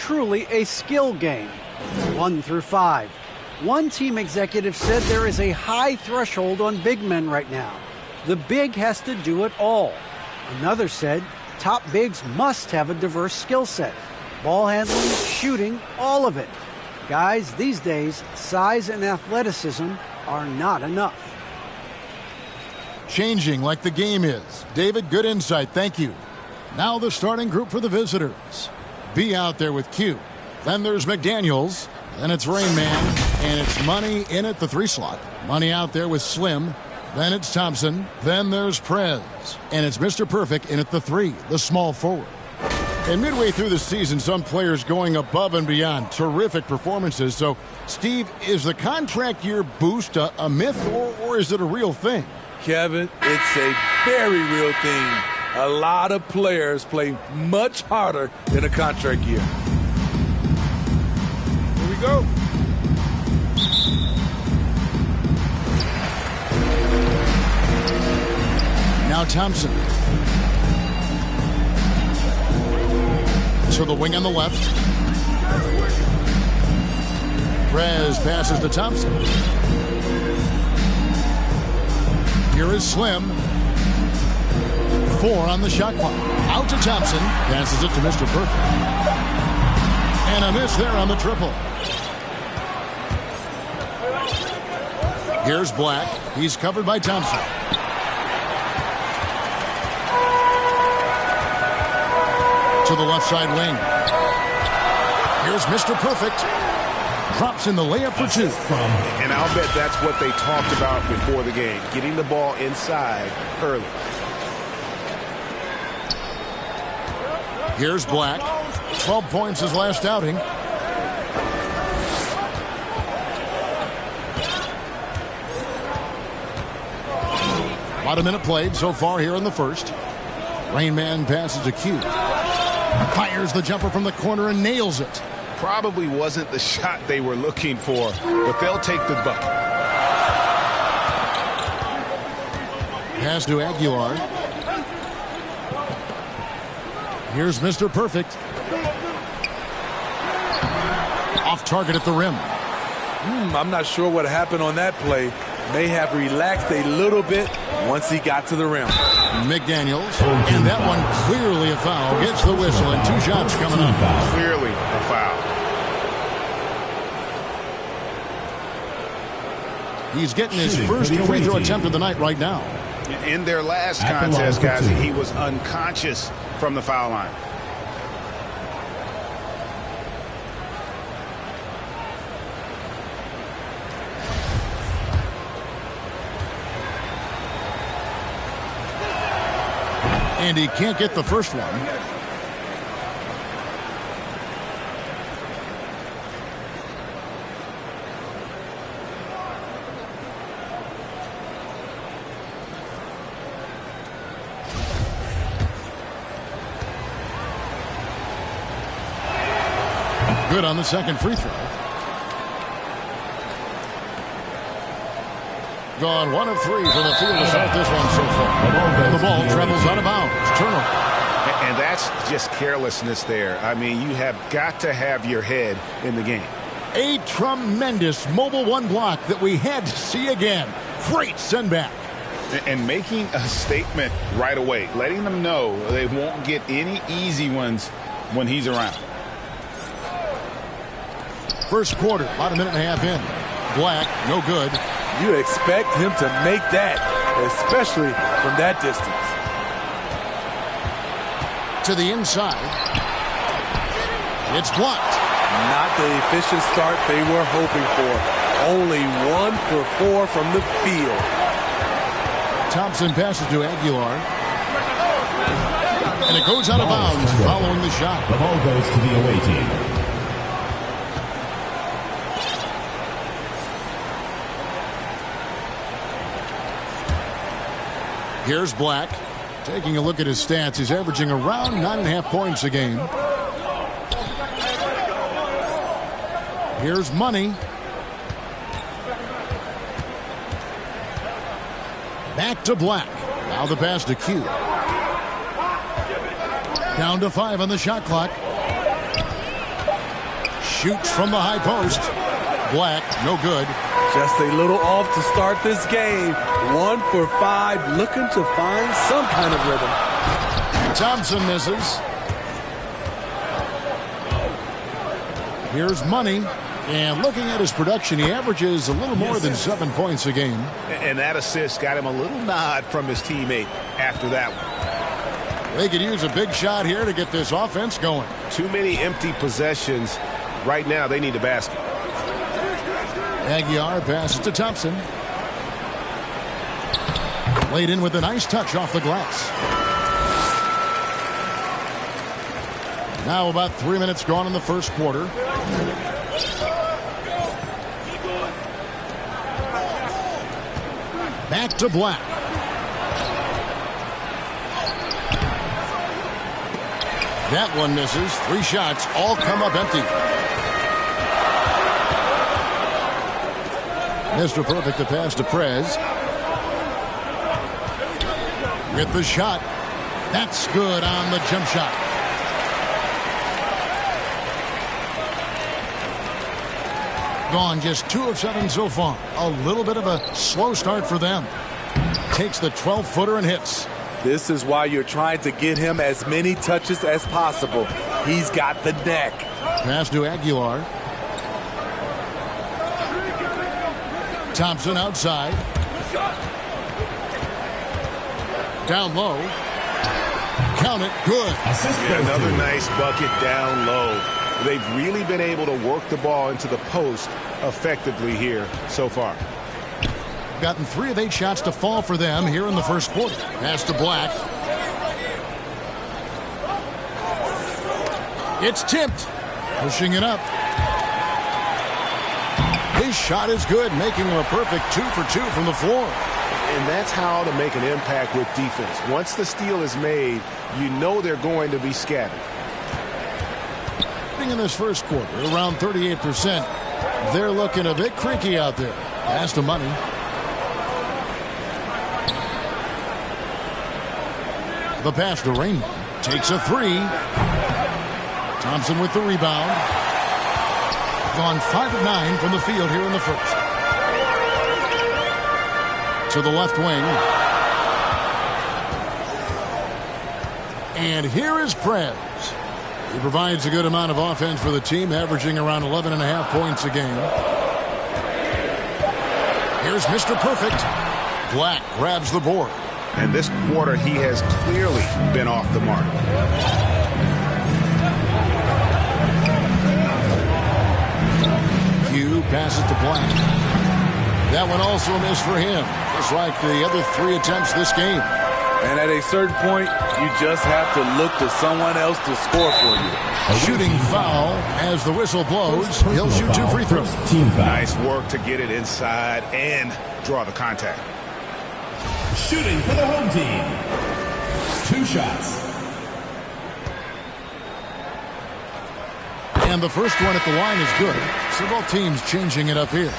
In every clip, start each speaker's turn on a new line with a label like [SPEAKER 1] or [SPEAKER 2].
[SPEAKER 1] truly a skill game. 1 through 5. One team executive said there is a high threshold on big men right now. The big has to do it all. Another said top bigs must have a diverse skill set. Ball handling, shooting, all of it. Guys, these days, size and athleticism are not enough.
[SPEAKER 2] Changing like the game is. David, good insight. Thank you. Now the starting group for the visitors. B out there with Q. Then there's McDaniels. Then it's Rain Man. And it's Money in at the 3 slot. Money out there with Slim. Then it's Thompson. Then there's Prez. And it's Mr. Perfect in at the 3, the small forward. And midway through the season, some players going above and beyond. Terrific performances. So, Steve, is the contract year boost a myth or is it a real thing?
[SPEAKER 3] Kevin, it's a very real thing. A lot of players play much harder than a contract year. Here we go.
[SPEAKER 2] Now Thompson. To the wing on the left. Prez passes to Thompson. Here is Slim. 4 on the shot clock. Out to Thompson. Passes it to Mr. Perfect. And a miss there on the triple. Here's Black. He's covered by Thompson. To the left side wing. Here's Mr. Perfect. Drops in the layup for 2.
[SPEAKER 4] And I'll bet that's what they talked about before the game, getting the ball inside early.
[SPEAKER 2] Here's Black. 12 points his last outing. About a minute played so far here in the first. Rain Man passes to Q. Fires the jumper from the corner and nails it.
[SPEAKER 4] Probably wasn't the shot they were looking for, but they'll take the bucket.
[SPEAKER 2] Pass to Aguilar. Here's Mr. Perfect. Off target at the rim.
[SPEAKER 3] I'm not sure what happened on that play. May have relaxed a little bit once he got to the rim.
[SPEAKER 2] McDaniels. And that one clearly a foul. Gets the whistle and 2 shots coming up.
[SPEAKER 4] Clearly a foul.
[SPEAKER 2] He's getting his first free throw attempt of the night right now.
[SPEAKER 4] In their last contest, guys, he was unconscious from the foul line.
[SPEAKER 2] And he can't get the first one. Good on the second free throw. Gone 1 of 3 from the field to start this one so far. And the ball travels out of bounds. Turnover.
[SPEAKER 4] And that's just carelessness there. I mean, you have got to have your head in the game.
[SPEAKER 2] A tremendous mobile 1 block that we had to see again. Great send back.
[SPEAKER 4] And making a statement right away, letting them know they won't get any easy ones when he's around.
[SPEAKER 2] First quarter, about a minute and a half in. Black, no good.
[SPEAKER 3] You expect him to make that, especially from that distance.
[SPEAKER 2] To the inside. It's blocked.
[SPEAKER 3] Not the efficient start they were hoping for. Only 1 for 4 from the field.
[SPEAKER 2] Thompson passes to Aguilar. And it goes out of bounds following the shot.
[SPEAKER 5] The ball goes to the away team.
[SPEAKER 2] Here's Black. Taking a look at his stats, he's averaging around 9.5 points a game. Here's Money. Back to Black. Now the pass to Q. Down to 5 on the shot clock. Shoots from the high post. Black, no good.
[SPEAKER 3] Just a little off to start this game. 1 for 5, looking to find some kind of rhythm.
[SPEAKER 2] Thompson misses. Here's Money. And looking at his production, he averages a little more than 7 points a game.
[SPEAKER 4] And that assist got him a little nod from his teammate after that one.
[SPEAKER 2] They could use a big shot here to get this offense going.
[SPEAKER 6] Too many empty possessions. Right now, they need a basket.
[SPEAKER 2] Aguiar passes to Thompson. Laid in with a nice touch off the glass. Now about 3 minutes gone in the first quarter. Back to Black. That one misses. 3 shots all come up empty. Mr. Perfect, the pass to Prez. With the shot. That's good on the jump shot. Gone just 2 of 7 so far. A little bit of a slow start for them. Takes the 12-footer and hits.
[SPEAKER 3] This is why you're trying to get him as many touches as possible. He's got the neck.
[SPEAKER 2] Pass to Aguilar. Thompson outside. Down low. Count it. Good.
[SPEAKER 6] Another nice bucket down low. They've really been able to work the ball into the post effectively here so far.
[SPEAKER 2] Gotten 3 of 8 shots to fall for them here in the first quarter. Pass to Black. It's tipped. Pushing it up. His shot is good, making him a perfect 2 for 2 from the floor.
[SPEAKER 6] And that's how to make an impact with defense. Once the steal is made, you know they're going to be scattered.
[SPEAKER 2] In this first quarter, around 38%. They're looking a bit creaky out there. Pass to Money. The pass to Rainman. Takes a 3. Thompson with the rebound. Gone 5 of 9 from the field here in the first. To the left wing. And here is Prez. He provides a good amount of offense for the team, averaging around 11.5 points a game. Here's Mr. Perfect. Black grabs the board.
[SPEAKER 6] And this quarter, he has clearly been off the mark.
[SPEAKER 2] Hugh passes to Black. That one also a miss for him, just like the other 3 attempts this game.
[SPEAKER 3] And at a certain point, you just have to look to someone else to score for you.
[SPEAKER 2] Shooting foul as the whistle blows. He'll shoot 2 free throws.
[SPEAKER 6] Nice work to get it inside and draw the contact.
[SPEAKER 5] Shooting for the home team. 2 shots.
[SPEAKER 2] And the first one at the line is good. So both teams changing it up here.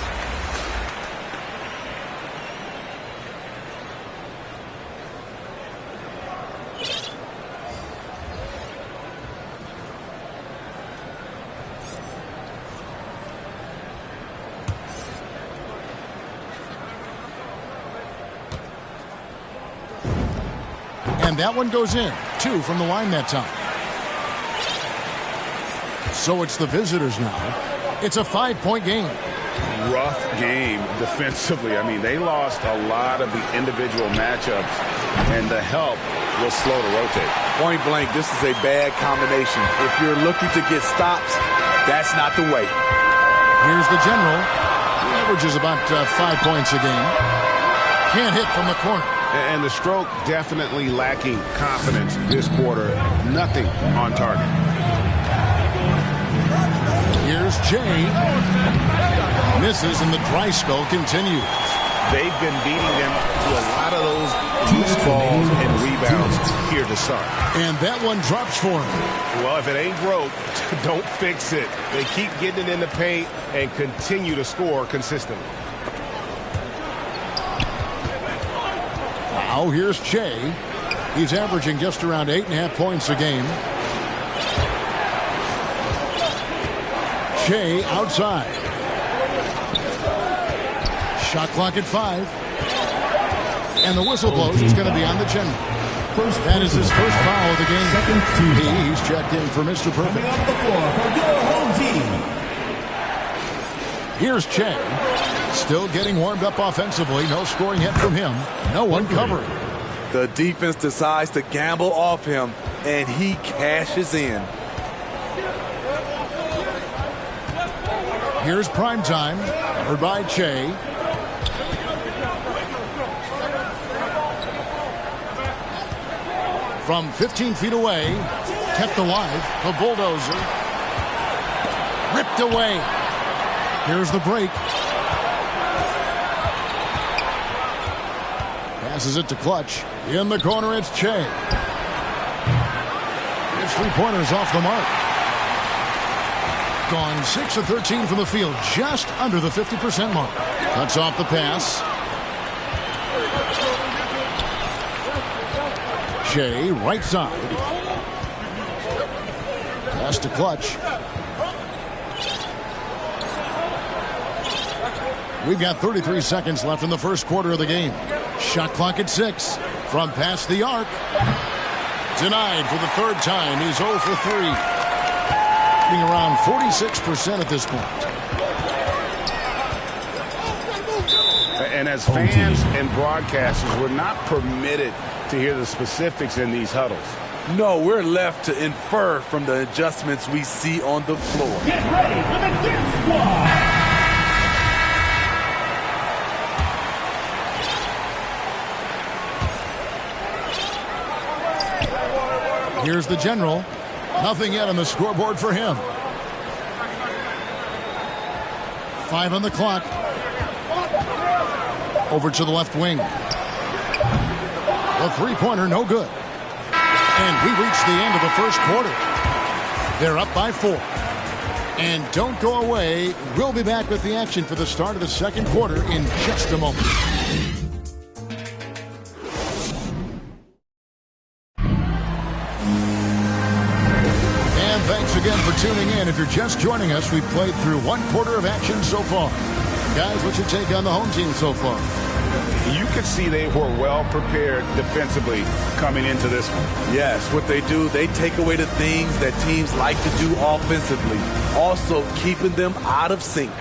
[SPEAKER 2] And that one goes in. 2 from the line that time. So it's the visitors now. It's a 5-point game.
[SPEAKER 4] Rough game defensively. I mean, they lost a lot of the individual matchups, and the help was slow to rotate.
[SPEAKER 3] Point blank, this is a bad combination. If you're looking to get stops, that's not the way.
[SPEAKER 2] Here's the general. He averages about 5 points a game. Can't hit from the corner.
[SPEAKER 6] And the stroke definitely lacking confidence this quarter. Nothing on target.
[SPEAKER 2] Here's Jay. Misses and the dry spell continues.
[SPEAKER 6] They've been beating them to a lot of those loose balls and rebounds here to start.
[SPEAKER 2] And that one drops for him.
[SPEAKER 6] Well, if it ain't broke, don't fix it. They keep getting it in the paint and continue to score consistently.
[SPEAKER 2] Now here's Che. He's averaging just around 8.5 points a game. Shea outside. Shot clock at 5. And the whistle blows. It's going to be on the general. That is his first foul of the game. He's checked in for Mr. Perfect.
[SPEAKER 5] Coming off the floor for your home team.
[SPEAKER 2] Here's Che. Still getting warmed up offensively. No scoring hit from him. No one covering.
[SPEAKER 3] The defense decides to gamble off him, and he cashes in.
[SPEAKER 2] Here's Primetime, covered by Che. From 15 feet away, kept alive, the bulldozer. Ripped away. Here's the break. Passes it to Clutch. In the corner, it's Che. His three-pointers off the mark. Gone 6 of 13 from the field, just under the 50% mark. Cuts off the pass. Shea, right side. Pass to Clutch. We've got 33 seconds left in the first quarter of the game. Shot clock at 6. From past the arc. Denied for the third time. He's 0 for 3. Being around 46% at this point.
[SPEAKER 4] And as fans and broadcasters, we're not permitted to hear the specifics in these huddles.
[SPEAKER 3] No, we're left to infer from the adjustments we see on the floor.
[SPEAKER 5] Get ready for the dance squad.
[SPEAKER 2] Here's the general. Nothing yet on the scoreboard for him. 5 on the clock. Over to the left wing. A three-pointer, no good. And we reach the end of the first quarter. They're up by 4. And don't go away. We'll be back with the action for the start of the second quarter in just a moment. Thanks again for tuning in. If you're just joining us, we've played through one quarter of action so far. Guys, what's your take on the home team so far?
[SPEAKER 4] You could see they were well prepared defensively coming into this one.
[SPEAKER 3] Yes, what they do, they take away the things that teams like to do offensively, also keeping them out of sync.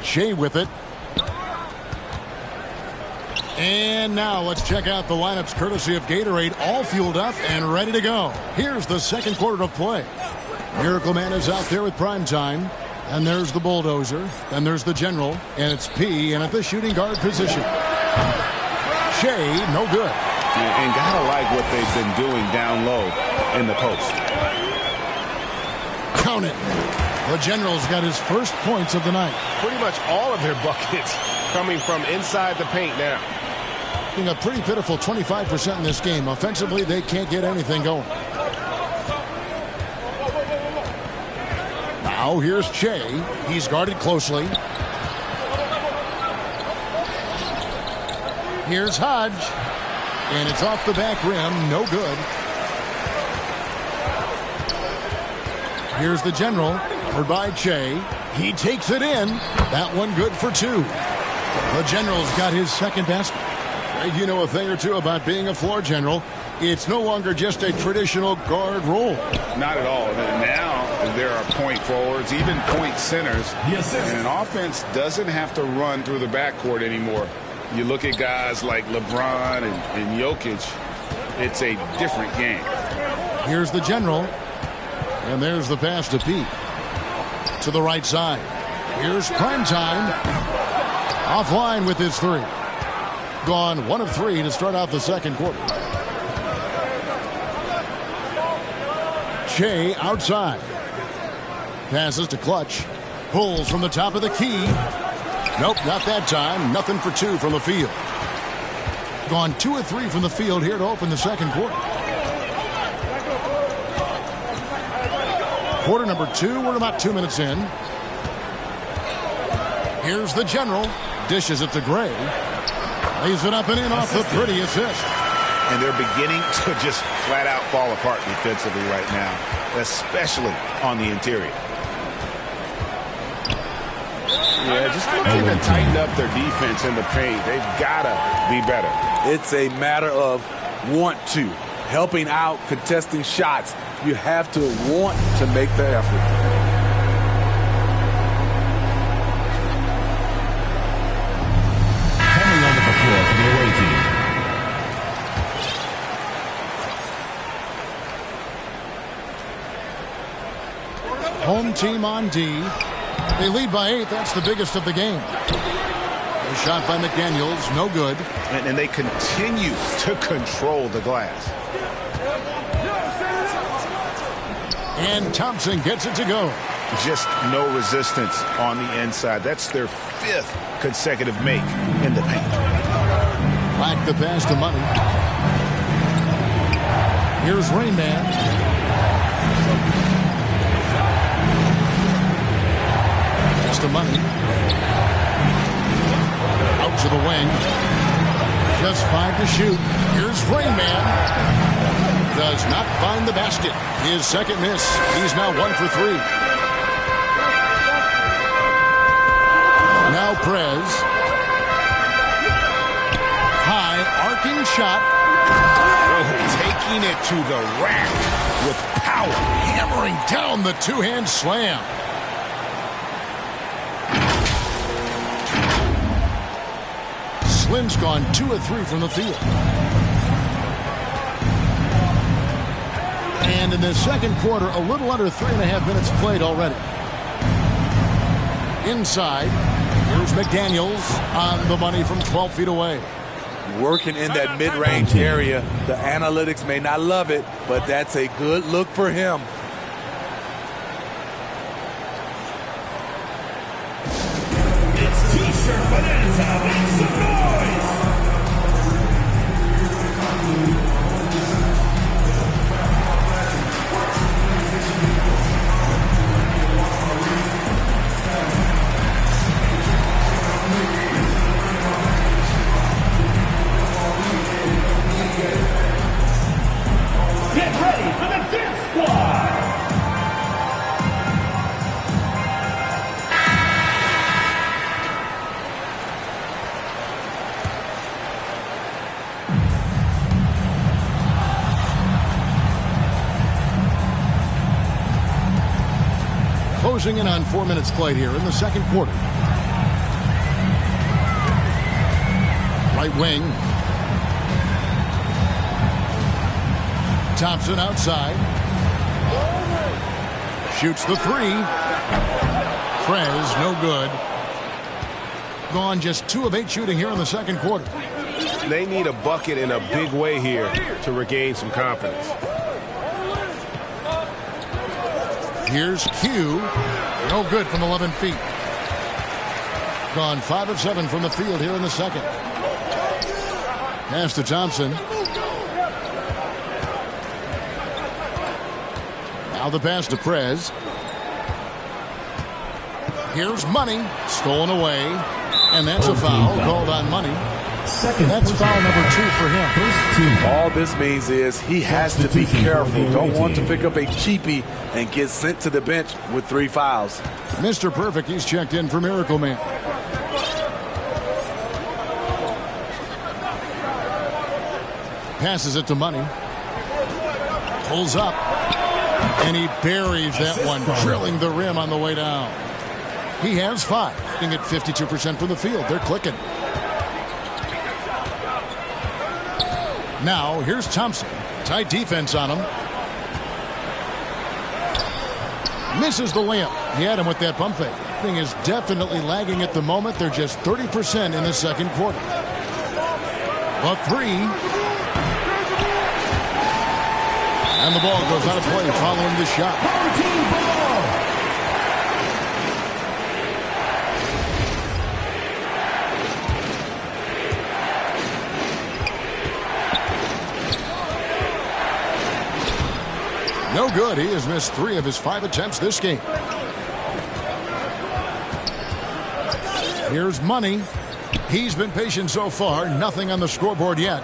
[SPEAKER 2] Shea with it. And now let's check out the lineups courtesy of Gatorade, all fueled up and ready to go. Here's the second quarter of play. Miracle Man is out there with Primetime. And there's the bulldozer. And there's the general. And it's P and at the shooting guard position. Shea, no good.
[SPEAKER 4] And gotta like what they've been doing down low in the post.
[SPEAKER 2] Count it. The general's got his first points of the night.
[SPEAKER 6] Pretty much all of their buckets coming from inside the paint now.
[SPEAKER 2] A pretty pitiful 25% in this game. Offensively, they can't get anything going. Now here's Che. He's guarded closely. Here's Hodge. And it's off the back rim. No good. Here's the general. Covered by Che. He takes it in. That one good for 2. The general's got his second basket. You know a thing or two about being a floor general. It's no longer just a traditional guard role.
[SPEAKER 4] Not at all. Now there are point forwards, even point centers.
[SPEAKER 5] Yes, sir.
[SPEAKER 4] And an offense doesn't have to run through the backcourt anymore. You look at guys like LeBron and Jokic, it's a different game.
[SPEAKER 2] Here's the general. And there's the pass to Pete. To the right side. Here's Primetime. Offline with his 3. Gone 1 of 3 to start out the second quarter. Shea outside. Passes to Clutch. Pulls from the top of the key. Nope, not that time. Nothing for 2 from the field. Gone 2 of 3 from the field here to open the second quarter. Quarter number 2. We're about 2 minutes in. Here's the general. Dishes it to Gray. Lays it up and in off the pretty assist.
[SPEAKER 6] and they're beginning to just flat out fall apart defensively right now, especially on the interior.
[SPEAKER 4] Yeah, just looking to tighten up their defense in the paint. They've got to be better.
[SPEAKER 3] It's a matter of want to. Helping out, contesting shots. You have to want to make the effort.
[SPEAKER 5] Coming onto the floor for the away team.
[SPEAKER 2] Home team on D. They lead by 8. That's the biggest of the game. A shot by McDaniels. No good.
[SPEAKER 6] And they continue to control the glass.
[SPEAKER 2] And Thompson gets it to go.
[SPEAKER 6] Just no resistance on the inside. That's their 5th consecutive make in the paint.
[SPEAKER 2] Back the pass to Money. Here's Rain Man. Pass to Money. Out to the wing. Just 5 to shoot. Here's Rain Man. Does not find the basket. His second miss. He's now 1 for 3. Now Prez. High arcing shot.
[SPEAKER 6] Oh, taking it to the rack with power.
[SPEAKER 2] Hammering down the two-hand slam. Slim's gone 2 of 3 from the field. And in the second quarter, a little under 3.5 minutes played already. Inside, here's McDaniels on the money from 12 feet away.
[SPEAKER 3] Working in that mid-range area. The analytics may not love it, but that's a good look for him.
[SPEAKER 5] It's T-shirt bonanza. Make some noise. Get ready for the Dance Squad!
[SPEAKER 2] Closing in on 4 minutes played here in the second quarter. Right wing. Thompson outside. Shoots the 3. Prez, no good. Gone just 2 of 8 shooting here in the second quarter.
[SPEAKER 6] They need a bucket in a big way here to regain some confidence.
[SPEAKER 2] Here's Q. No good from 11 feet. Gone 5 of 7 from the field here in the second. Pass to Thompson. Now the pass to Prez. Here's Money. Stolen away. And that's a foul called on Money. That's foul number 2 for him.
[SPEAKER 3] All this means is he has to be careful. Don't want to pick up a cheapie and get sent to the bench with 3 fouls.
[SPEAKER 2] Mr. Perfect, he's checked in for Miracle Man. Passes it to Money. Pulls up. And he buries that one, drilling the rim on the way down. He has 5. Hitting at 52% from the field. They're clicking. Now, here's Thompson. Tight defense on him. Misses the layup. He had him with that pump fake. Thing is definitely lagging at the moment. They're just 30% in the second quarter. A 3. And the ball goes out of play following the shot. No good. He has missed 3 of his 5 attempts this game. Here's Money. He's been patient so far. Nothing on the scoreboard yet.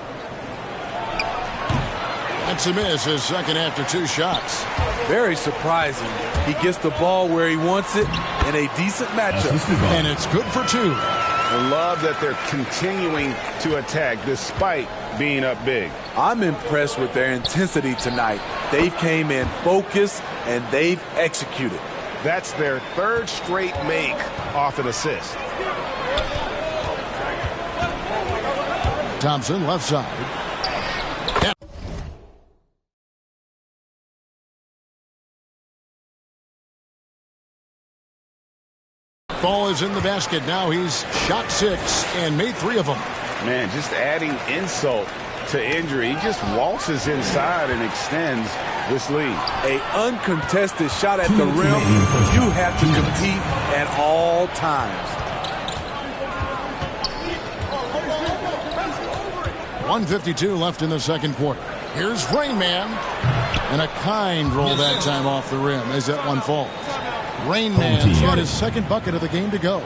[SPEAKER 2] That's a miss, his second after 2 shots.
[SPEAKER 3] Very surprising. He gets the ball where he wants it in a decent matchup.
[SPEAKER 2] And it's good for 2.
[SPEAKER 6] I love that they're continuing to attack despite being up big.
[SPEAKER 3] I'm impressed with their intensity tonight. They came in focused and they've executed.
[SPEAKER 6] That's their 3rd straight make off an assist.
[SPEAKER 2] Thompson left side. Ball is in the basket. Now he's shot 6 and made 3 of them.
[SPEAKER 6] Man, just adding insult to injury. He just waltzes inside and extends this lead.
[SPEAKER 3] A uncontested shot at the rim. You have to compete at all times.
[SPEAKER 2] 1:52 left in the second quarter. Here's Rain Man. And a kind roll that time off the rim as that one falls. Rain Man's got his second bucket of the game to go.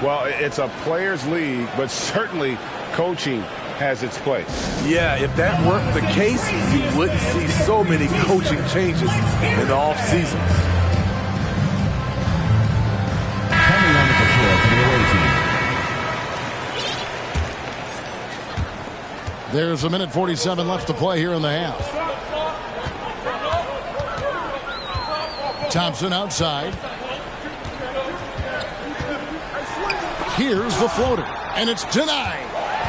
[SPEAKER 6] Well, it's a players' league, but certainly coaching has its place.
[SPEAKER 3] Yeah, if that weren't the case, you wouldn't see so many coaching changes in the offseason.
[SPEAKER 5] Coming onto the floor for the away team.
[SPEAKER 2] There's a minute 47 left to play here in the half. Thompson outside. Here's the floater, and it's denied.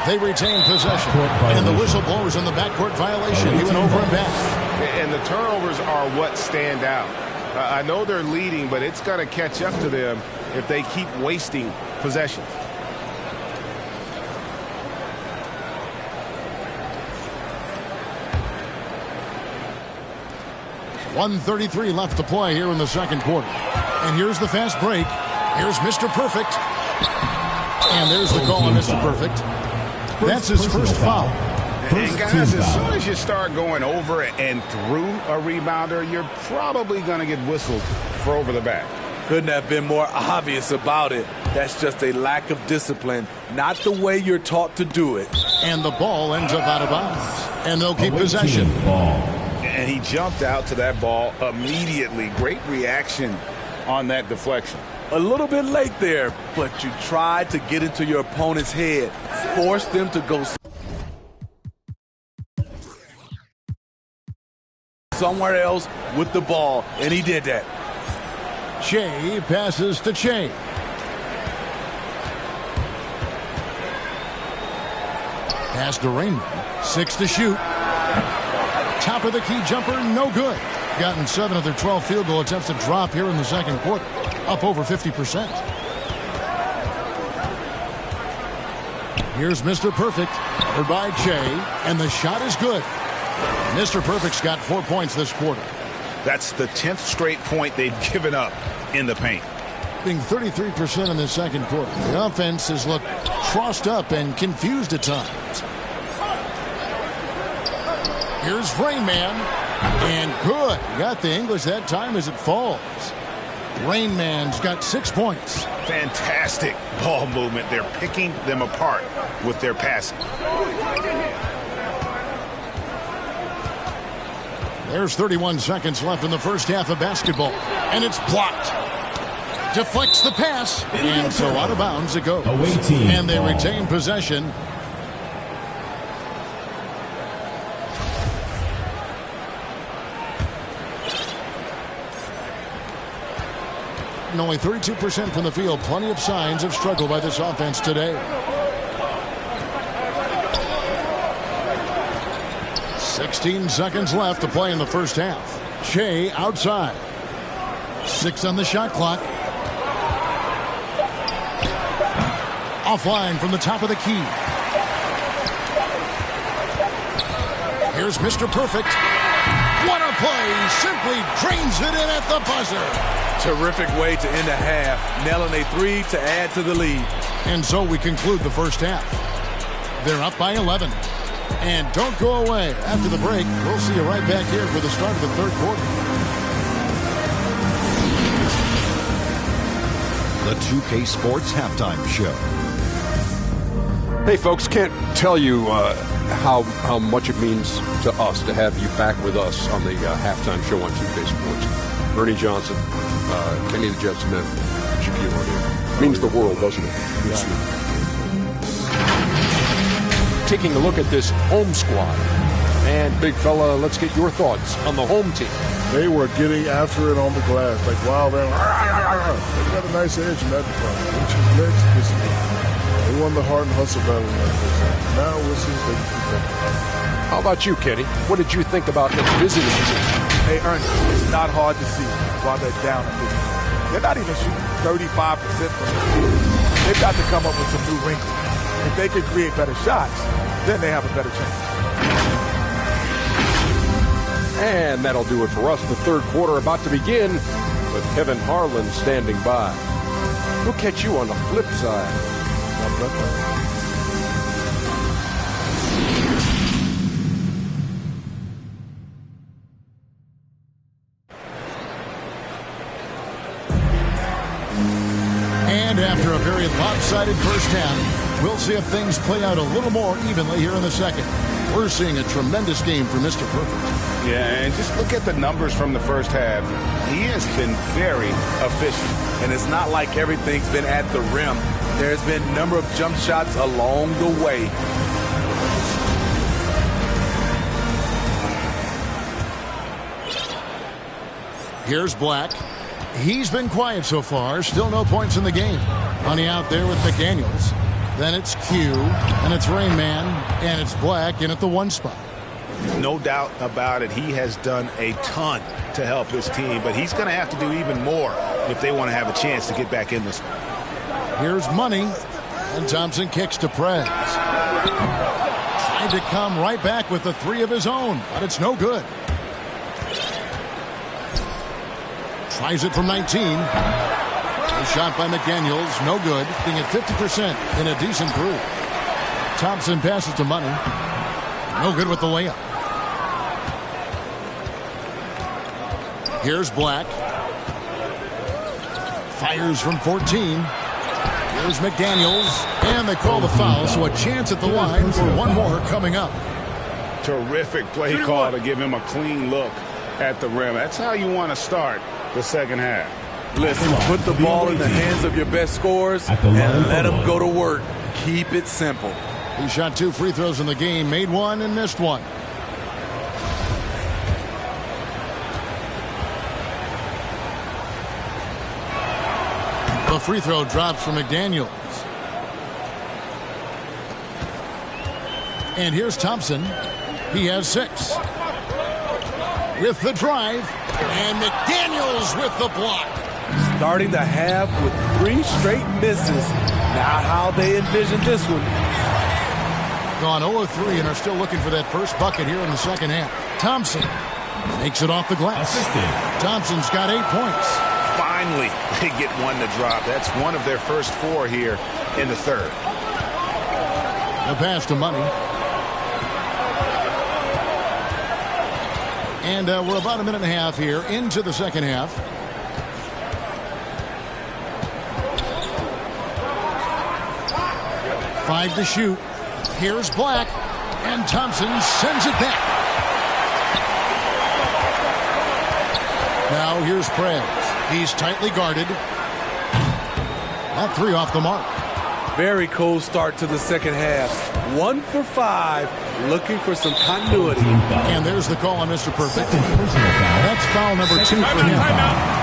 [SPEAKER 2] They retain possession, and the whistle blows on the backcourt violation. He went over and back.
[SPEAKER 6] And the turnovers are what stand out. I know they're leading, but it's going to catch up to them if they keep wasting possessions.
[SPEAKER 2] .133 left to play here in the second quarter. And here's the fast break. Here's Mr. Perfect. And there's the call on Mr. Perfect. That's his first foul.
[SPEAKER 6] And guys, as soon as you start going over and through a rebounder, you're probably going to get whistled for over the back.
[SPEAKER 3] Couldn't have been more obvious about it. That's just a lack of discipline, not the way you're taught to do it.
[SPEAKER 2] And the ball ends up out of bounds. And they'll keep possession.
[SPEAKER 6] And he jumped out to that ball immediately. Great reaction on that deflection.
[SPEAKER 3] A little bit late there, but you tried to get into your opponent's head. Force them to go somewhere else with the ball, and he did that.
[SPEAKER 2] Shea passes to Shea. Pass to Raymond. 6 to shoot. Top of the key jumper, no good. Gotten 7 of their 12 field goal attempts to drop here in the second quarter. Up over 50%. Here's Mr. Perfect. Covered by Shea. And the shot is good. Mr. Perfect's got 4 points this quarter.
[SPEAKER 6] That's the 10th straight point they've given up in the paint.
[SPEAKER 2] Being 33% in the second quarter. The offense has looked crossed up and confused at times. Here's Rain Man. And good. Got the English that time as it falls. Rain Man's got 6 points.
[SPEAKER 6] Fantastic ball movement. They're picking them apart with their passing.
[SPEAKER 2] There's 31 seconds left in the first half of basketball. And it's blocked. Deflects the pass. And so out of bounds it goes. And they retain possession. And only 32% from the field. Plenty of signs of struggle by this offense today. 16 seconds left to play in the first half. Shea outside. 6 on the shot clock. Offline from the top of the key. Here's Mr. Perfect. What a play. Simply drains it in at the buzzer.
[SPEAKER 3] Terrific way to end the half. Nailing a 3 to add to the lead.
[SPEAKER 2] And so we conclude the first half. They're up by 11. And don't go away. After the break, we'll see you right back here for the start of the third quarter.
[SPEAKER 7] The 2K Sports Halftime Show.
[SPEAKER 8] Hey, folks, can't tell you
[SPEAKER 7] how much it means to us to have you back with us on the halftime show on 2K Sports. Bernie Johnson, Kenny the Jet Smith, Shaquille O'Neal. Means the world, doesn't it? Yes. Taking a look at this home squad. And, big fella, let's get your thoughts on the home team.
[SPEAKER 8] They were getting after it on the glass. Like, wow, they got a nice edge in that department, which is next to this game. They won the heart and hustle battle in that first half. Now we'll see if they can keep that.
[SPEAKER 7] How about you, Kenny? What did you think about the visiting team?
[SPEAKER 3] Hey, Ernie, it's not hard to see while they're down a bit. They're not even shooting 35% from the field. They've got to come up with some new wrinkles. If they can create better shots, then they have a better chance.
[SPEAKER 7] And that'll do it for us. The third quarter about to begin with Kevin Harlan standing by. We'll catch you on the flip side.
[SPEAKER 2] And after a very lopsided first half, we'll see if things play out a little more evenly here in the second. We're seeing a tremendous game for Mr. Perfect.
[SPEAKER 4] Yeah, and just look at the numbers from the first half. He has been very efficient.
[SPEAKER 3] And it's not like everything's been at the rim. There's been a number of jump shots along the way.
[SPEAKER 2] Here's Black. He's been quiet so far. Still no points in the game. Honey out there with McDaniels. Then it's Q, and it's Rain Man, and it's Black in at the one spot.
[SPEAKER 6] No doubt about it. He has done a ton to help his team, but he's going to have to do even more if they want to have a chance to get back in this one.
[SPEAKER 2] Here's Money, and Thompson kicks to Prez. Trying to come right back with the three of his own, but it's no good. Tries it from 19. A shot by McDaniels, no good. Being at 50% in a decent groove. Thompson passes to Money. No good with the layup. Here's Black. Fires from 14. Here's McDaniels. And they call the foul, so a chance at the line for one more coming up.
[SPEAKER 4] Terrific play call to give him a clean look at the rim. That's how you want to start the second half.
[SPEAKER 3] Listen, put the ball in the hands of your best scorers and let them go to work. Keep it simple.
[SPEAKER 2] He shot 2 free throws in the game, made one and missed one. The free throw drops for McDaniels. And here's Thompson. He has 6. With the drive, and McDaniels with the block.
[SPEAKER 3] Starting the half with 3 straight misses. Not how they envisioned this one.
[SPEAKER 2] Gone 0 of 3 and are still looking for that first bucket here in the second half. Thompson makes it off the glass. Thompson's got 8 points.
[SPEAKER 6] Finally, they get one to drop. That's one of their first 4 here in the third.
[SPEAKER 2] The pass to Money. And we're about a minute and a half here into the second half. Five to shoot. Here's Black. And Thompson sends it back. Now here's Prez. He's tightly guarded. That 3 off the mark.
[SPEAKER 3] Very cold start to the second half. 1 for 5, looking for some continuity.
[SPEAKER 2] And there's the call on Mr. Perfect. That's foul number 2 for him.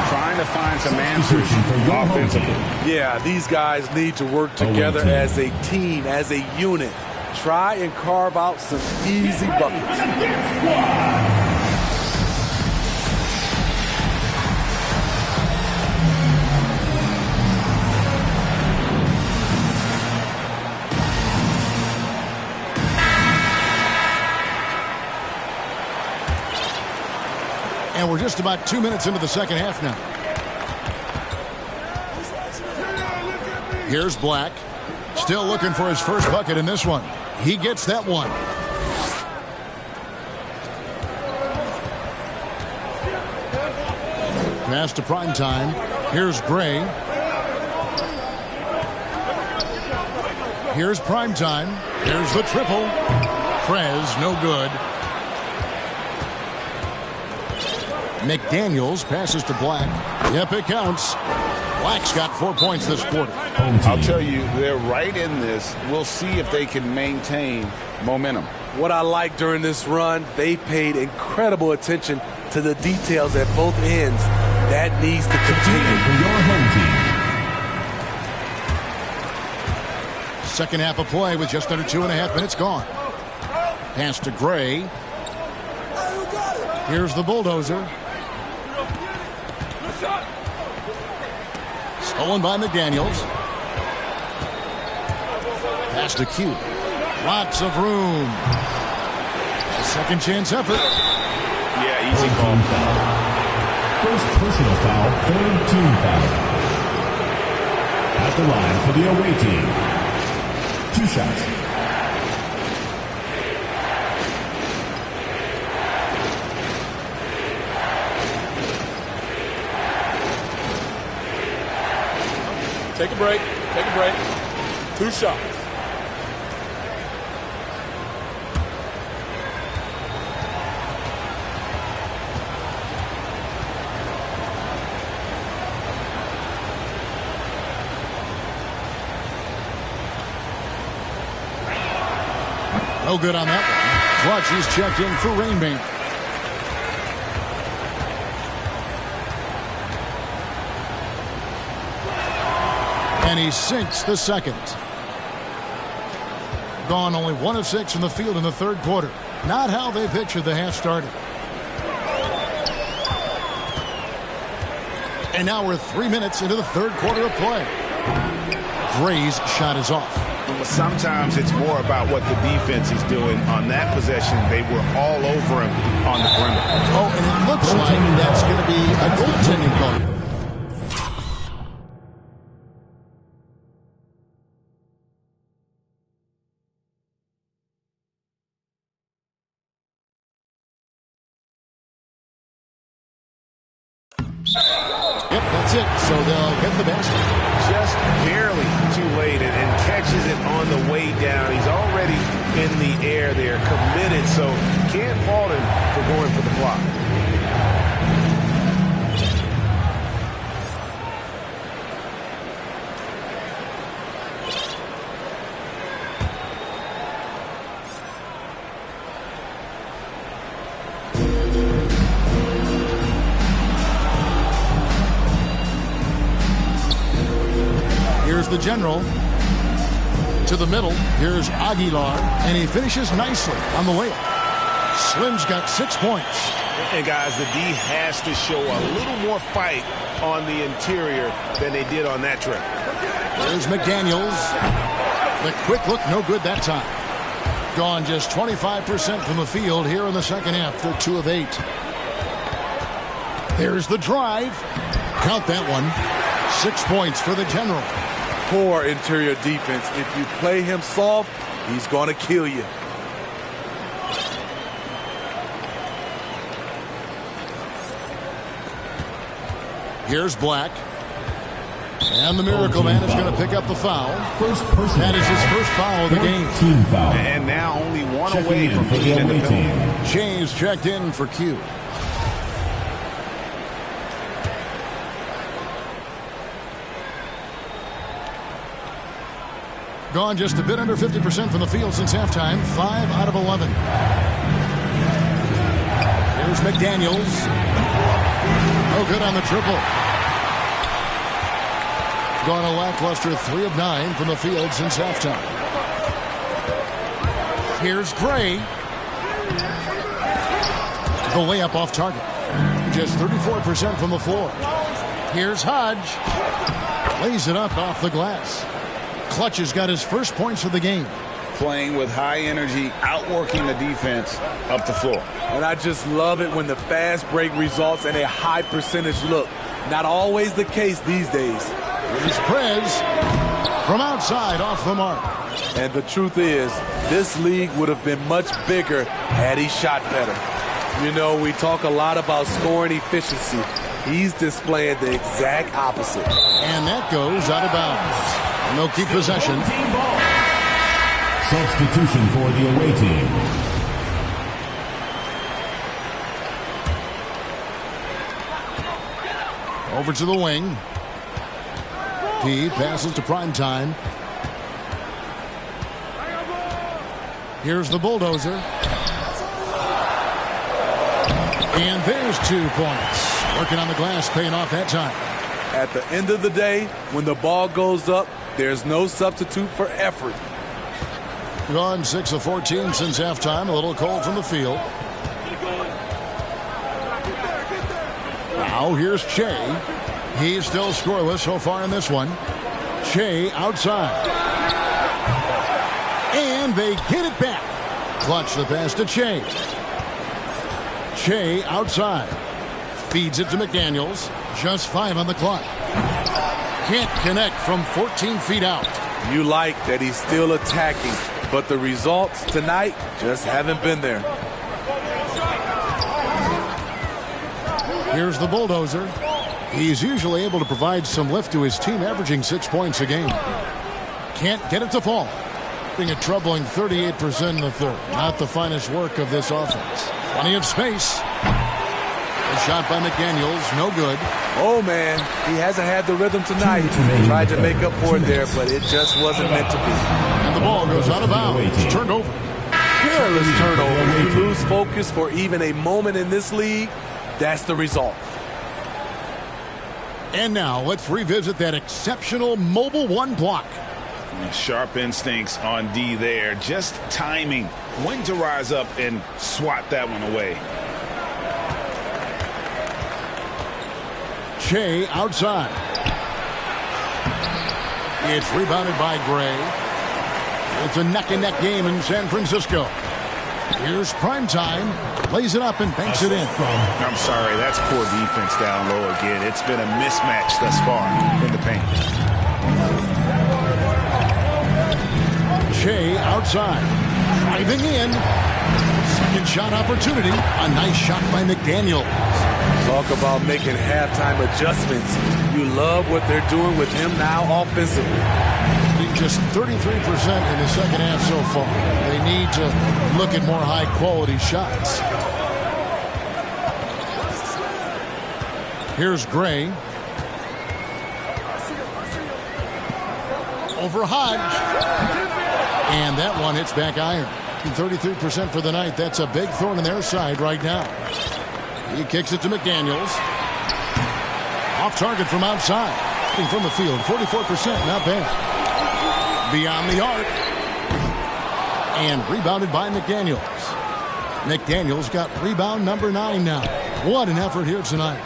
[SPEAKER 4] Trying to find some answers offensively.
[SPEAKER 3] Yeah, these guys need to work together as a team, as a unit. Try and carve out some easy buckets.
[SPEAKER 2] And we're just about 2 minutes into the second half now. Here's Black. Still looking for his first bucket in this one. He gets that one. Pass to prime time. Here's Gray. Here's prime time. Here's the triple. Prez, no good. McDaniels passes to Black. Yep, it counts. Black's got 4 points this quarter.
[SPEAKER 4] I'll tell you, they're right in this. We'll see if they can maintain momentum.
[SPEAKER 9] What I like during this run, they paid incredible attention to the details at both ends. That needs to continue.
[SPEAKER 5] For your home team.
[SPEAKER 2] Second half of play with just under 2.5 minutes gone. Pass to Gray. Here's the bulldozer. Stolen by McDaniels. Pass to Q. Lots of room. A second chance effort.
[SPEAKER 4] Yeah, easy call.
[SPEAKER 5] First personal foul, third team foul. At the line for the away team. 2 shots.
[SPEAKER 9] Take a break. Take a break. 2 shots.
[SPEAKER 2] No good on that one. Clutch is checked in for Rain Man. And he sinks the second. Gone only 1 of 6 from the field in the third quarter. Not how they pictured the half started. And now we're 3 minutes into the third quarter of play. Gray's shot is off.
[SPEAKER 6] Sometimes it's more about what the defense is doing. On that possession, they were all over him on the perimeter.
[SPEAKER 2] Oh, and it looks like that's going to be a goaltending call. Yep, that's it. So they'll get the basket.
[SPEAKER 6] Just barely too late and catches it on the way down. He's already in the air there, committed, so can't fault him for going for the block.
[SPEAKER 2] The general to the middle. Here's Aguilar, and he finishes nicely on the layup. Slim's got 6 points.
[SPEAKER 6] And guys, the D has to show a little more fight on the interior than they did on that trip.
[SPEAKER 2] There's McDaniels. The quick look, no good that time. Gone just 25% from the field here in the second half. They're 2 of 8. There's the drive. Count that one. 6 points for the general.
[SPEAKER 9] Poor interior defense. If you play him soft, he's going to kill you.
[SPEAKER 2] Here's Black. And the Miracle Man is going to pick up the foul. That is his first foul of the game.
[SPEAKER 5] Team foul.
[SPEAKER 6] And now only one away from being in the penalty.
[SPEAKER 2] James checked in for Q. Gone just a bit under 50% from the field since halftime. 5 out of 11. Here's McDaniels. No good on the triple. Gone a lackluster 3 of 9 from the field since halftime. Here's Gray. The layup off target. Just 34% from the floor. Here's Hodge. Lays it up off the glass. Clutch has got his first points of the game.
[SPEAKER 4] Playing with high energy, outworking the defense up the floor.
[SPEAKER 9] And I just love it when the fast break results in a high percentage look. Not always the case these days.
[SPEAKER 2] Here's Prez from outside off the mark.
[SPEAKER 9] And the truth is, this league would have been much bigger had he shot better. You know, we talk a lot about scoring efficiency. He's displaying the exact opposite.
[SPEAKER 2] And that goes out of bounds. And they'll keep possession.
[SPEAKER 5] Substitution for the away team.
[SPEAKER 2] Over to the wing. P passes to Primetime. Here's the bulldozer. And there's 2 points. Working on the glass, paying off that time.
[SPEAKER 9] At the end of the day, when the ball goes up, there's no substitute for effort.
[SPEAKER 2] Gone 6 of 14 since halftime. A little cold from the field. Now here's Che. He's still scoreless so far in this one. Che outside. And they get it back. Clutch the pass to Che. Che outside. Feeds it to McDaniels. Just 5 on the clock. Can't connect from 14 feet out.
[SPEAKER 9] You like that he's still attacking, but the results tonight just haven't been there.
[SPEAKER 2] Here's the bulldozer. He's usually able to provide some lift to his team, averaging 6 points a game. Can't get it to fall. Being a troubling 38% in the third. Not the finest work of this offense. Plenty of space. A shot by McDaniels, no good.
[SPEAKER 9] Oh, man, he hasn't had the rhythm tonight. He tried to make up for it there, but it just wasn't meant to be.
[SPEAKER 2] And the ball goes out of bounds. Turned over.
[SPEAKER 9] Careless turnover. You lose focus for even a moment in this league. That's the result.
[SPEAKER 2] And now let's revisit that exceptional mobile 1 block.
[SPEAKER 4] Sharp instincts on D there. Just timing when to rise up and swat that one away.
[SPEAKER 2] Che outside. It's rebounded by Gray. It's a neck-and-neck game in San Francisco. Here's Primetime. Lays it up and banks it in.
[SPEAKER 4] I'm sorry, that's poor defense down low again. It's been a mismatch thus far in the paint.
[SPEAKER 2] Che outside. Driving in. Second shot opportunity. A nice shot by McDaniels.
[SPEAKER 9] Talk about making halftime adjustments. You love what they're doing with him now offensively.
[SPEAKER 2] Just 33% in the second half so far. They need to look at more high-quality shots. Here's Gray. Over Hodge. And that one hits back iron. 33% for the night. That's a big thorn in their side right now. He kicks it to McDaniels. Off target from outside. From the field. 44%. Not bad. Beyond the arc. And rebounded by McDaniels. McDaniels got rebound number 9 now. What an effort here tonight.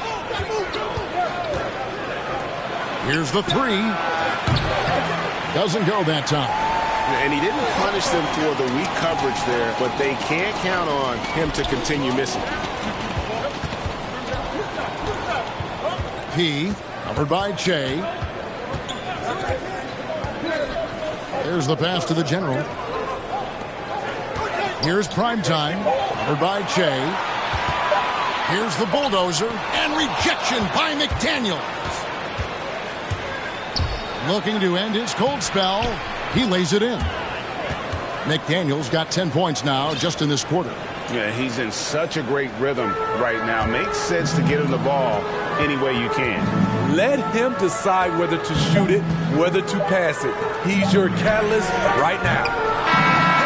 [SPEAKER 2] Here's the 3. Doesn't go that time.
[SPEAKER 6] And he didn't punish them for the weak coverage there, but they can't count on him to continue missing.
[SPEAKER 2] P, covered by Che. There's the pass to the general. Here's Primetime, covered by Che. Here's the bulldozer, and rejection by McDaniels. Looking to end his cold spell. He lays it in. McDaniels got 10 points now just in this quarter.
[SPEAKER 4] Yeah, he's in such a great rhythm right now. Makes sense to get him the ball any way you can.
[SPEAKER 9] Let him decide whether to shoot it, whether to pass it. He's your catalyst right now.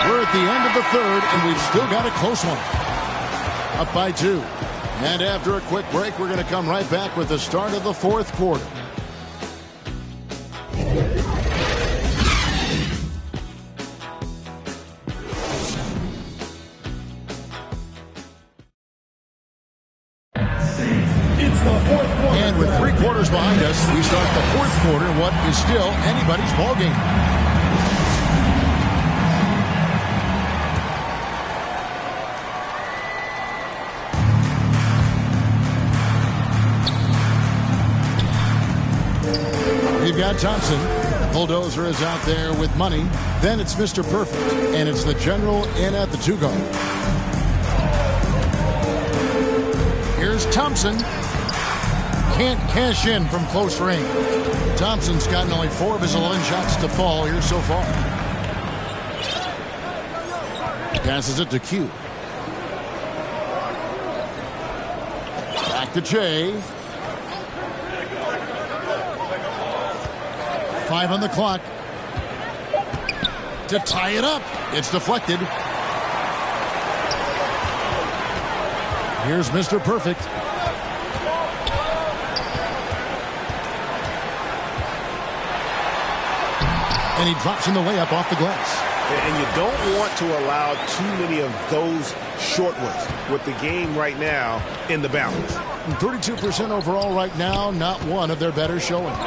[SPEAKER 2] We're at the end of the third, and we've still got a close one. Up by 2. And after a quick break, we're going to come right back with the start of the fourth quarter. And with 3 quarters behind us, we start the fourth quarter, what is still anybody's ball game. We've got Thompson. Bulldozer is out there with money. Then it's Mr. Perfect, and it's the general in at the 2-guard. Here's Thompson. Can't cash in from close range. Thompson's gotten only 4 of his 11 shots to fall here so far. Passes it to Q. Back to Che. 5 on the clock. To tie it up. It's deflected. Here's Mr. Perfect. And he drops in the layup off the glass.
[SPEAKER 6] And you don't want to allow too many of those short ones with the game right now in the balance.
[SPEAKER 2] 32% overall right now, not one of their better showings.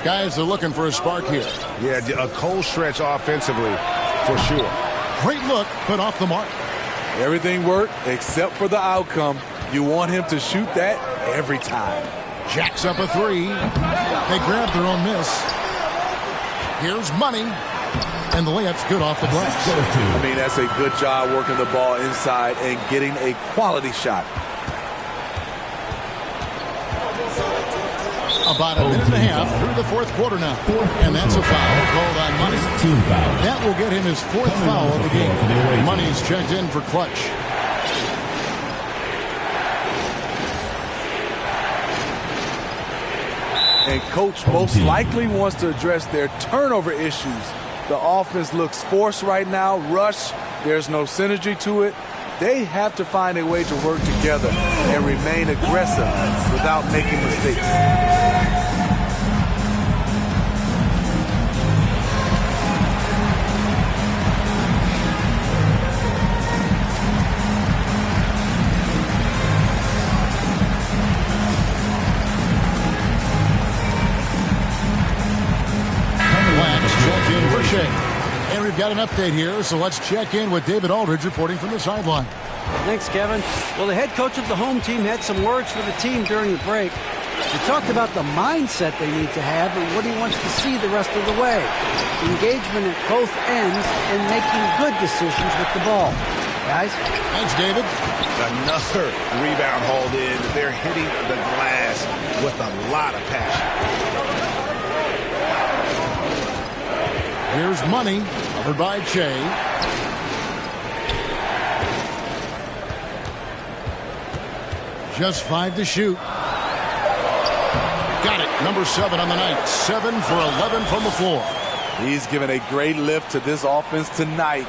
[SPEAKER 2] Guys are looking for a spark here.
[SPEAKER 6] Yeah, a cold stretch offensively for sure.
[SPEAKER 2] Great look, but off the mark.
[SPEAKER 9] Everything worked except for the outcome. You want him to shoot that every time.
[SPEAKER 2] Jacks up a three. They grab their own miss. Here's money. And the layup's good off the glass.
[SPEAKER 9] I mean, that's a good job working the ball inside and getting a quality shot.
[SPEAKER 2] About a minute and a half through the fourth quarter now. And that's a foul called on Money. That will get him his fourth foul of the game. Money's checked in for clutch.
[SPEAKER 9] And coach most likely wants to address their turnover issues. The offense looks forced right now, rush. There's no synergy to it. They have to find a way to work together and remain aggressive without making mistakes.
[SPEAKER 2] And we've got an update here, so let's check in with David Aldridge reporting from the sideline.
[SPEAKER 1] Thanks, Kevin. Well, the head coach of the home team had some words for the team during the break. He talked about the mindset they need to have and what he wants to see the rest of the way. Engagement at both ends and making good decisions with the ball. Guys?
[SPEAKER 2] Thanks, David.
[SPEAKER 6] Another rebound hauled in. They're hitting the glass with a lot of passion.
[SPEAKER 2] Here's Money, covered by Che. Just 5 to shoot. Got it. Number 7 on the night. 7 for 11 from the floor.
[SPEAKER 9] He's given a great lift to this offense tonight.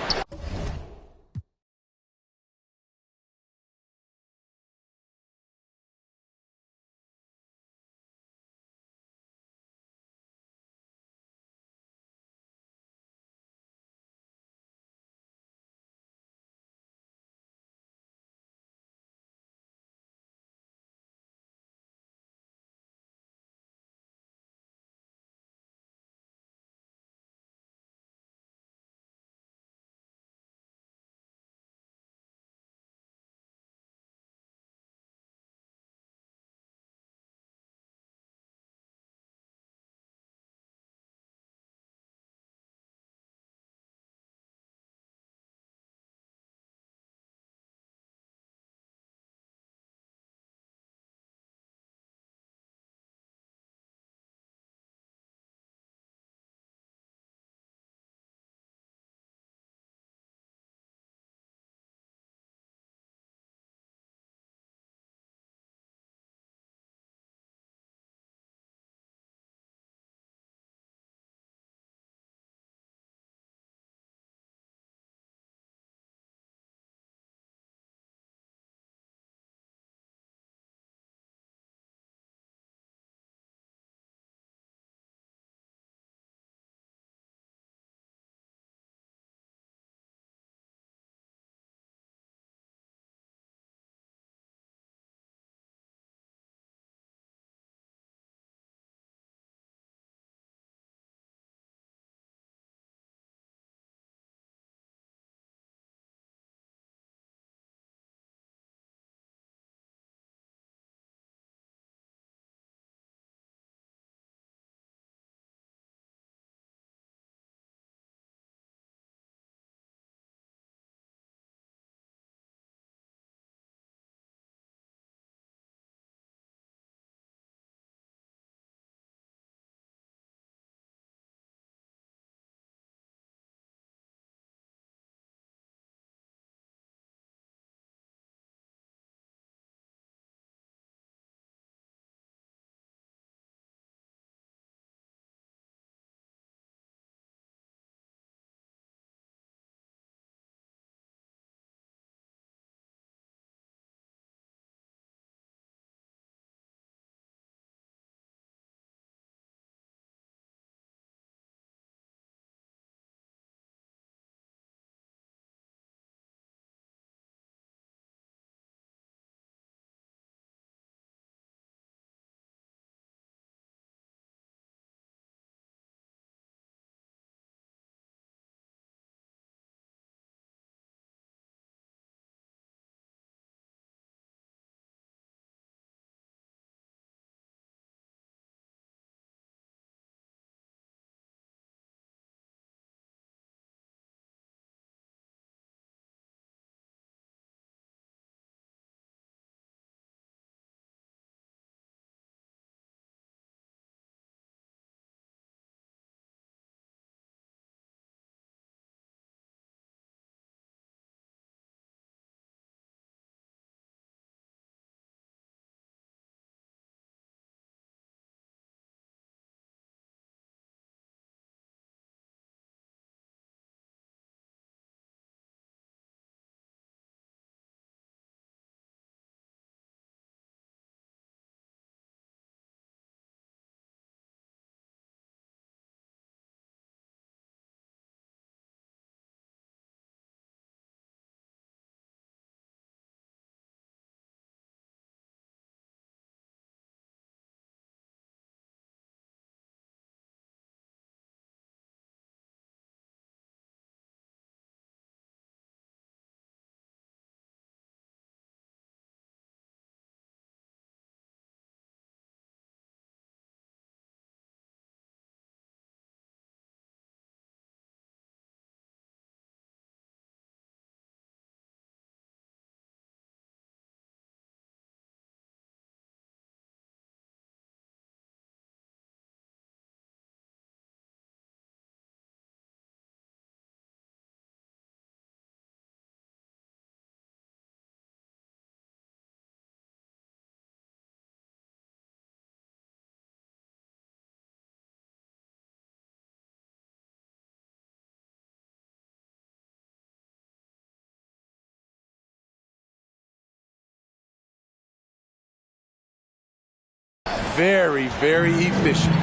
[SPEAKER 9] very, very efficient.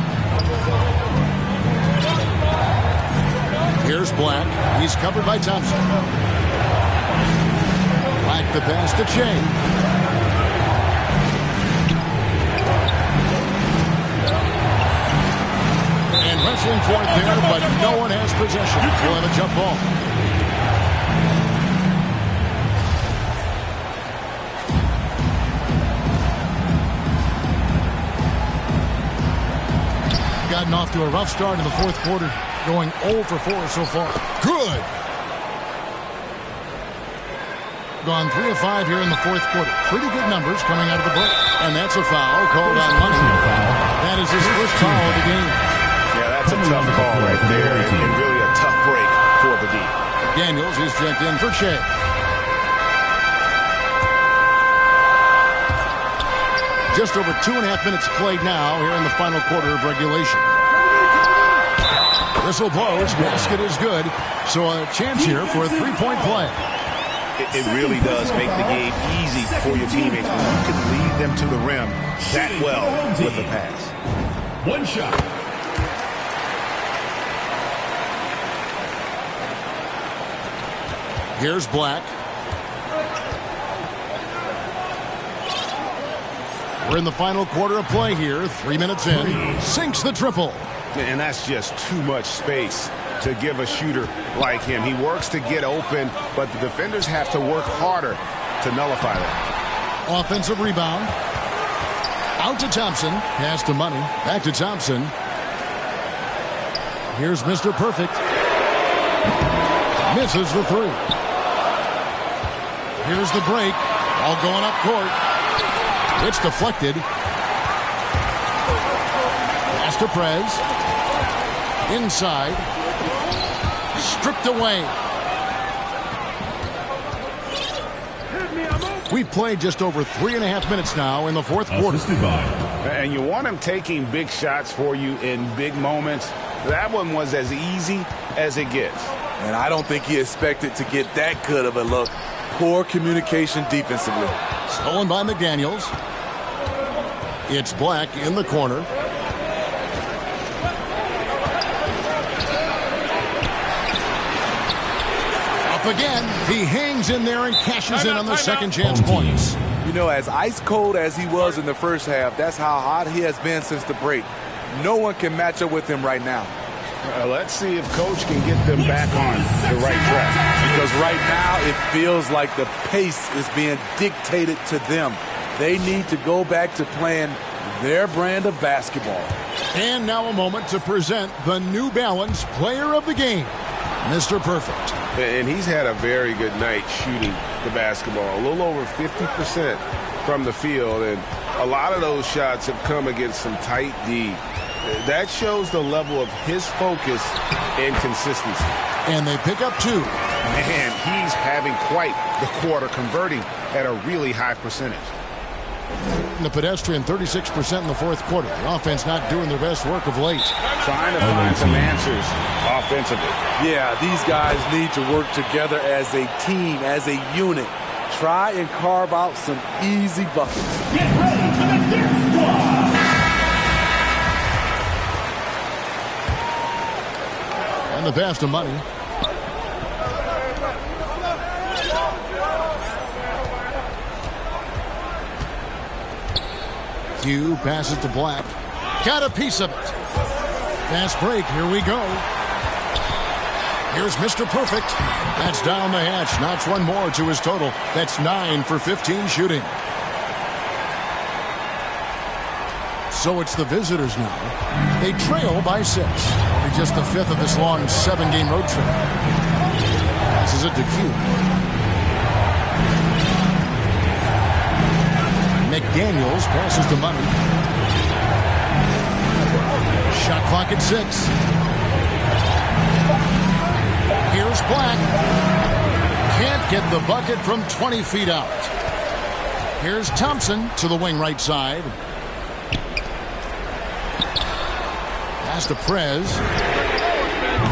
[SPEAKER 2] Here's Black. He's covered by Thompson. Black the pass to Che. And wrestling for it there, but no one has possession. We'll have a jump ball. Gotten off to a rough start in the fourth quarter, going 0 for 4 so far. Good. Gone 3 of 5 here in the fourth quarter. Pretty good numbers coming out of the break. And that's a foul called on Money. That is his first foul of the game.
[SPEAKER 6] Yeah, that's a tough call right there, and really a tough break for the D.
[SPEAKER 2] Daniels is checked in for Che. Just over 2.5 minutes played now here in the final quarter of regulation. Whistle blows, basket is good, so a chance here for a three-point play.
[SPEAKER 6] It really does make the game easy for your teammates when you can lead them to the rim that well with a pass.
[SPEAKER 5] One shot.
[SPEAKER 2] Here's Black. We're in the final quarter of play here. 3 minutes in. Sinks the triple.
[SPEAKER 6] And that's just too much space to give a shooter like him. He works to get open, but the defenders have to work harder to nullify that.
[SPEAKER 2] Offensive rebound. Out to Thompson. Pass to Money. Back to Thompson. Here's Mr. Perfect. Misses the three. Here's the break. All going up court. It's deflected. Pass to Prez. Inside. Stripped away. We've played just over 3.5 minutes now in the fourth quarter.
[SPEAKER 4] And you want him taking big shots for you in big moments. That one was as easy as it gets.
[SPEAKER 9] And I don't think he expected to get that good of a look. Poor communication defensively.
[SPEAKER 2] Stolen by McDaniels. It's Black in the corner. Up again. He hangs in there and cashes in on the second chance points.
[SPEAKER 9] You know, as ice cold as he was in the first half, that's how hot he has been since the break. No one can match up with him right now.
[SPEAKER 4] Let's see if Coach can get them back on the right track.
[SPEAKER 9] Because right now it feels like the pace is being dictated to them. They need to go back to playing their brand of basketball.
[SPEAKER 2] And now a moment to present the New Balance Player of the Game, Mr. Perfect.
[SPEAKER 4] And he's had a very good night shooting the basketball. A little over 50% from the field, and a lot of those shots have come against some tight D. That shows the level of his focus and consistency.
[SPEAKER 2] And they pick up 2.
[SPEAKER 6] Man, he's having quite the quarter, converting at a really high percentage.
[SPEAKER 2] The pedestrian 36% in the fourth quarter. The offense not doing their best work of late.
[SPEAKER 4] Trying to find some answers offensively.
[SPEAKER 9] Yeah, these guys need to work together as a team, as a unit. Try and carve out some easy buckets.
[SPEAKER 5] Get ready for the dance squad.
[SPEAKER 2] And the pass to Money. Hugh passes to Black. Got a piece of it. Fast break. Here we go. Here's Mr. Perfect. That's down the hatch. Knocks one more to his total. That's 9 for 15 shooting. So it's the visitors now. They trail by 6. Only just the 5th of this long 7-game road trip. Passes it to Q. McDaniels passes to Money. Shot clock at 6. Here's Black. Can't get the bucket from 20 feet out. Here's Thompson to the wing right side. Pass to Prez.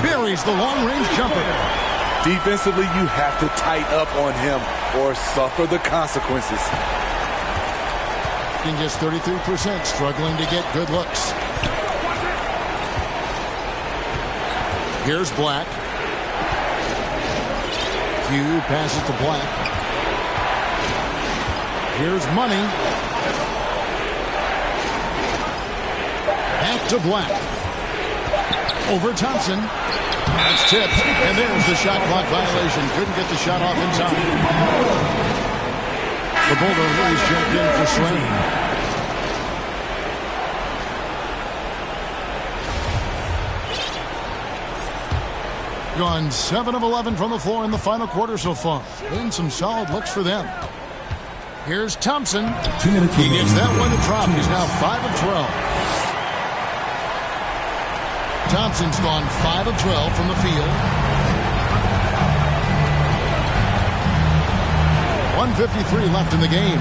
[SPEAKER 2] Buries the long-range jumper.
[SPEAKER 9] Defensively, you have to tighten up on him or suffer the consequences.
[SPEAKER 2] shooting just 33%, struggling to get good looks. Here's Black. Q passes to Black. Here's Money. Back to Black. Over Thompson. That's tipped. And there's the shot clock violation. Couldn't get the shot off in time. The Bulldogs jumped in for Swain. Gone 7 of 11 from the floor in the final quarter so far. Been some solid looks for them. Here's Thompson.
[SPEAKER 5] 2 minutes
[SPEAKER 2] He gets that one to drop. He's now 5 of 12. Thompson's gone 5 of 12 from the field. 1:53 left in the game.